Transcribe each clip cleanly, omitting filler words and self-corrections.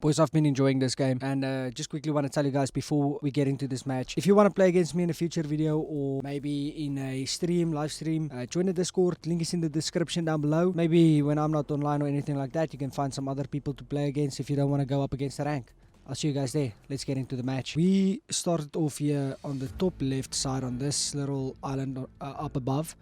Boys, I've been enjoying this game, and just quickly want to tell you guys before we get into this match, if you want to play against me in a future video or maybe in a live stream, join the Discord. Link is in the description down below. Maybe when I'm not online or anything like that, you can find some other people to play against if you don't want to go up against the rank. I'll see you guys there. Let's get into the match. We started off here on the top left side on this little island up above,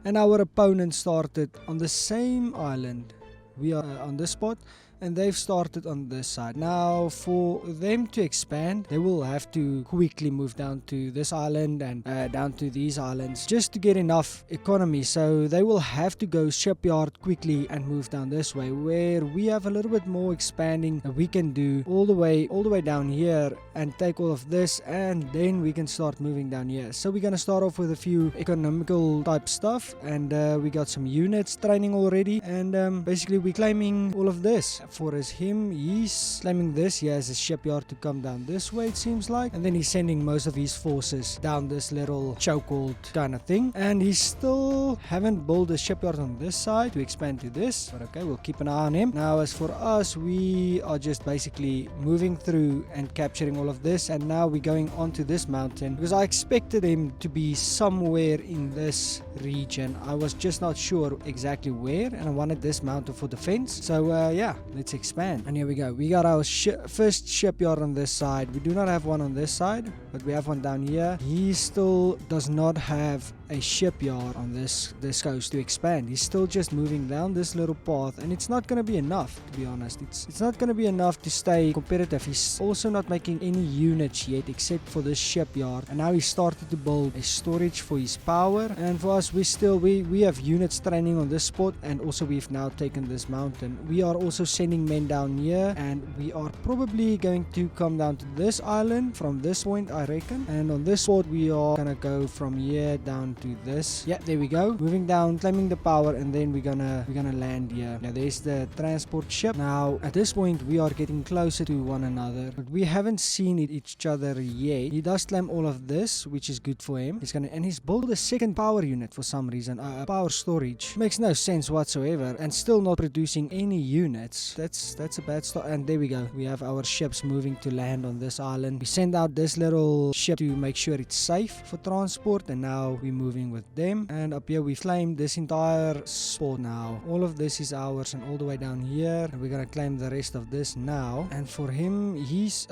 and our opponent started on the same island. We are on this spot, and they've started on this side. Now, for them to expand, they will have to quickly move down to this island and down to these islands just to get enough economy. So they will have to go shipyard quickly and move down this way, where we have a little bit more expanding that we can do all the way down here and take all of this, and then we can start moving down here. So we're gonna start off with a few economical type stuff, and we got some units training already, and basically we're claiming all of this. For him, he's claiming this. He has a shipyard to come down this way, it seems like, and then he's sending most of his forces down this little chokehold kind of thing, and he still haven't built a shipyard on this side to expand to this, but okay, we'll keep an eye on him. Now, as for us, we are just basically moving through and capturing all of this, and now we're going onto this mountain because I expected him to be somewhere in this region. I was just not sure exactly where, and I wanted this mountain for defense. So yeah, let's expand. And here we go. We got our first shipyard on this side. We do not have one on this side, but we have one down here. He still does not have a shipyard on this coast to expand. He's still just moving down this little path, and it's not going to be enough, to be honest. It's not going to be enough to stay competitive. He's also not making any units yet except for this shipyard, and now he started to build a storage for his power. And for us, we have units training on this spot, and also we've now taken this mountain. We are also sending men down here, and we are probably going to come down to this island from this point, I reckon. And on this spot, we are gonna go from here down to this. Yeah, there we go. Moving down, claiming the power, and then we're gonna land here. Now there's the transport ship. Now at this point, we are getting closer to one another, but we haven't seen each other yet. He does claim all of this, which is good for him. He's built a second power unit for some reason, power storage. Makes no sense whatsoever, and still not producing any units. That's a bad start. And there we go. We have our ships moving to land on this island. We send out this little ship to make sure it's safe for transport, and now we're moving with them. And up here we claimed this entire spot now. All of this is ours, and all the way down here, and we're gonna claim the rest of this now. And for him, he's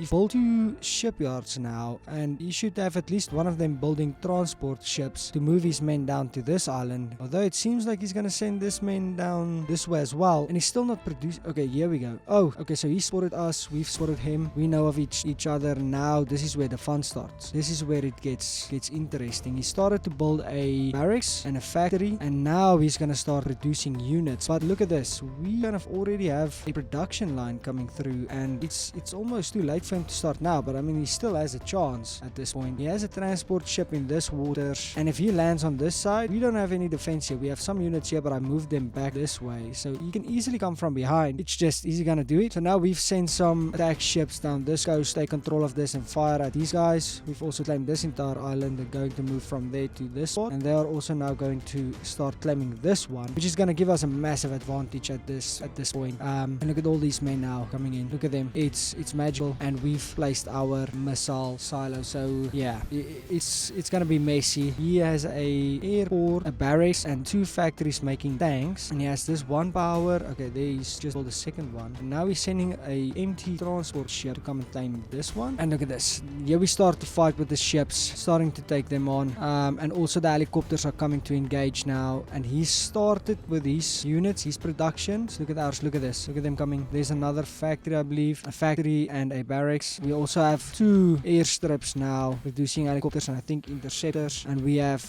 built 2 shipyards now, and he should have at least one of them building transport ships to move his men down to this island. Although it seems like he's gonna send this men down this way as well, and he's still not producing. Okay, here we go. Oh, okay, so he spotted us, we've spotted him, we know of each other. Now this is where the fun starts. This is where it gets interesting. He started to build a barracks and a factory, and now he's gonna start producing units. But look at this, we kind of already have a production line coming through, and it's almost too late for him to start now, but I mean, he still has a chance at this point. He has a transport ship in this water, and if he lands on this side, we don't have any defense here. We have some units here, but I moved them back this way, so he can easily come from behind. It's just, is he gonna do it? So now we've sent some attack ships down this coast, take control of this and fire at these guys. We've also claimed this entire island. They're going to move from there to this spot, and they are also now going to start claiming this one, which is gonna give us a massive advantage at this point. And look at all these men now coming in. Look at them. It's magical, and we've placed our missile silo. So yeah, it's gonna be messy. He has a airport, a barracks, and 2 factories making tanks, and he has this one power. Okay, there he's just built the second one, and now he's sending a empty transport ship to come and claim this one. And look at this. Here we start to fight with the ships, starting to take them on, and also the helicopters are coming to engage now. And he started with his units, his productions. Look at ours. Look at this. Look at them coming. There's another factory, I believe, a factory and a barracks. We also have 2 airstrips now producing helicopters and I think interceptors, and we are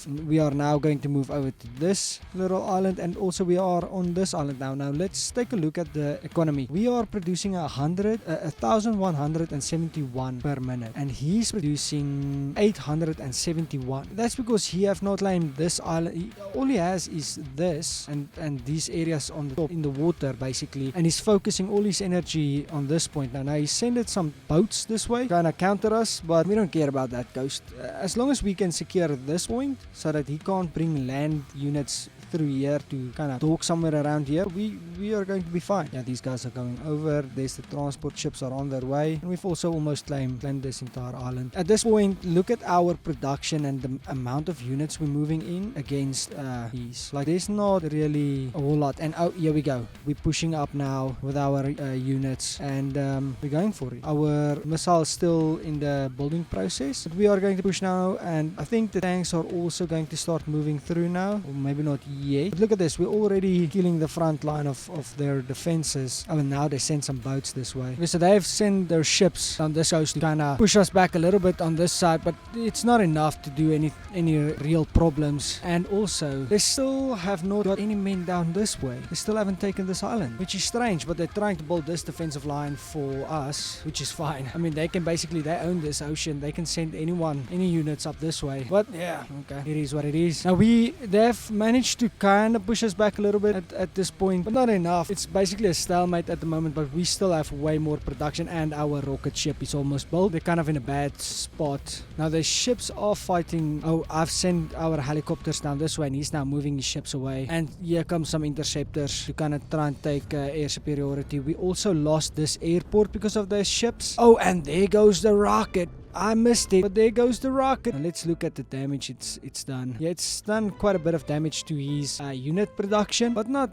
now going to move over to this little island, and also we are on this island now. Now let's take a look at the economy. We are producing 1171 per minute, and he's producing 871. That's because he have not claimed this island. All he has is this and these areas on the top in the water basically, and he's focusing all his energy on this point. Now he sent some boats this way, gonna counter us, but we don't care about that coast. As long as we can secure this point so that he can't bring land units through here to kind of dock somewhere around here, we are going to be fine. Yeah, these guys are going over. There's the transport ships are on their way. And we've also almost claimed this entire island. At this point, look at our production and the amount of units we're moving in against these. Like, there's not really a whole lot. And oh, here we go. We're pushing up now with our units, and we're going for it. Our missile is still in the building process, but we are going to push now, and I think the tanks are also going to start moving through now, or maybe not yet. But look at this, we're already killing the front line of their defenses. Oh, and now they send some boats this way. Okay, so they've sent their ships on this coast to kind of push us back a little bit on this side, but it's not enough to do any real problems. And also, they still have not got any men down this way. They still haven't taken this island, which is strange, but they're trying to build this defensive line for us, which is fine. I mean, they own this ocean. They can send any units up this way. But yeah, okay, it is what it is. Now they've managed to kind of push us back a little bit at this point, but not enough. It's basically a stalemate at the moment, but we still have way more production, and our rocket ship is almost built. They're kind of in a bad spot. Now the ships are fighting. Oh, I've sent our helicopters down this way, and he's now moving his ships away. And here comes some interceptors to kind of try and take air superiority. We also lost this airport because of their ships. Oh, and there goes the rocket. I missed it, but there goes the rocket. Now let's look at the damage it's done. Yeah, it's done quite a bit of damage to his unit production, but not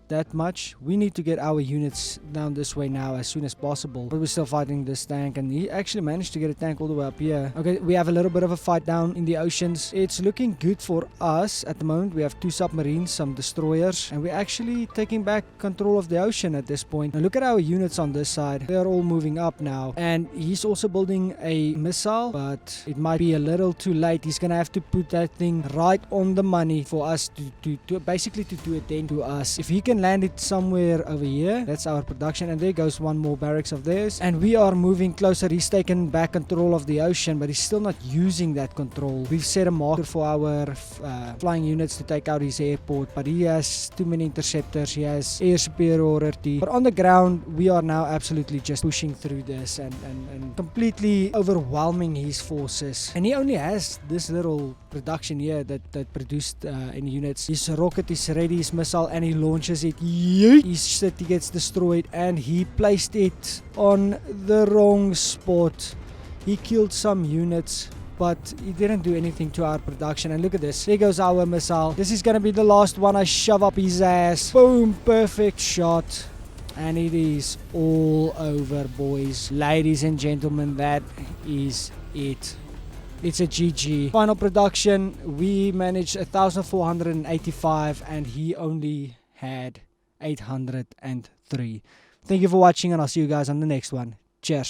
that much. We need to get our units down this way now as soon as possible. But we're still fighting this tank, and he actually managed to get a tank all the way up here. Okay, we have a little bit of a fight down in the oceans. It's looking good for us at the moment. We have 2 submarines, some destroyers, and we're actually taking back control of the ocean at this point. Now look at our units on this side. They're all moving up now, and he's also building a missile, but it might be a little too late. He's gonna have to put that thing right on the money for us to basically to do a dent to us. If he can land it somewhere over here, that's our production. And there goes one more barracks of theirs, and we are moving closer. He's taken back control of the ocean, but he's still not using that control. We've set a marker for our flying units to take out his airport, but he has too many interceptors. He has air superiority, but on the ground we are now absolutely just pushing through this and completely overwhelming his forces. And he only has this little production here that produced any units. His rocket is ready, his missile, and he launches it. His city gets destroyed, and he placed it on the wrong spot. He killed some units, but he didn't do anything to our production. And look at this, there goes our missile. This is gonna be the last one. I shove up his ass. Boom, perfect shot. And it is all over, boys. Ladies and gentlemen, that is it. It's a GG. Final production, we managed 1,485, and he only had 803. Thank you for watching, and I'll see you guys on the next one. Cheers.